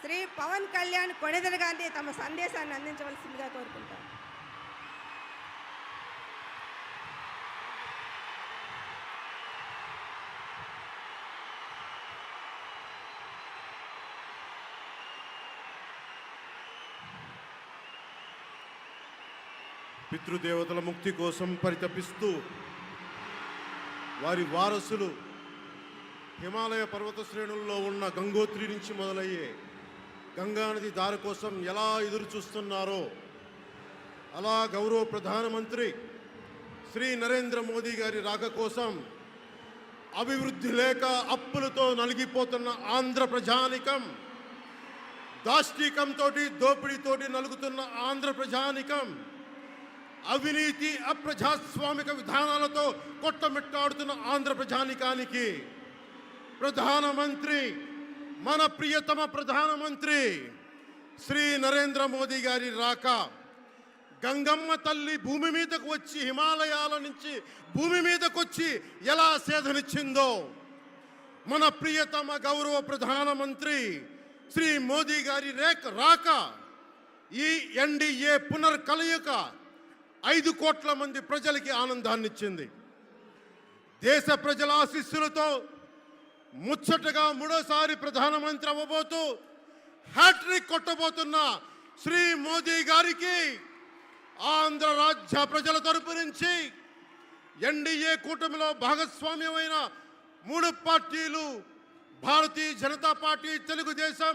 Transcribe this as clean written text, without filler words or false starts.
శ్రీ పవన్ కళ్యాణ్ కొణిదెల గాంధీ తమ సందేశాన్ని అందించవలసిందిగా కోరుకుంటారు. పితృదేవతల ముక్తి కోసం పరితపిస్తూ వారి వారసులు హిమాలయ పర్వత శ్రేణుల్లో ఉన్న గంగోత్రి నుంచి మొదలయ్యే గంగానది దారి కోసం ఎలా ఎదురు చూస్తున్నారో అలా గౌరవ ప్రధానమంత్రి శ్రీ నరేంద్ర మోదీ గారి రాక కోసం అభివృద్ధి లేక అప్పులతో నలిగిపోతున్న ఆంధ్ర ప్రజానికం, దాష్టీకంతో దోపిడీతోటి నలుగుతున్న ఆంధ్ర ప్రజానికం, అవినీతి అప్రజాస్వామిక విధానాలతో కొట్టమిట్టాడుతున్న ఆంధ్ర ప్రజానికానికి ప్రధానమంత్రి, మన ప్రియతమ ప్రధానమంత్రి శ్రీ నరేంద్ర మోదీ గారి రాక, గంగమ్మ తల్లి భూమి మీదకు వచ్చి హిమాలయాల నుంచి భూమి మీదకు వచ్చి ఎలా సేధనిచ్చిందో మన ప్రియతమ గౌరవ ప్రధానమంత్రి శ్రీ మోదీ గారి రాక ఈ ఎన్డీఏ పునర్కలయిక 5 కోట్ల మంది ప్రజలకి ఆనందాన్నిచ్చింది. దేశ ప్రజల ఆశీస్సులతో ముచ్చటగా 3వసారి ప్రధానమంత్రి అవ్వబోతూ హ్యాట్రిక్ కొట్టబోతున్న శ్రీ మోదీ గారికి ఆంధ్ర రాజ్య ప్రజల తరపు నుంచి ఎన్డీఏ కూటమిలో భాగస్వామ్యమైన 3 పార్టీలు భారతీయ జనతా పార్టీ, తెలుగుదేశం,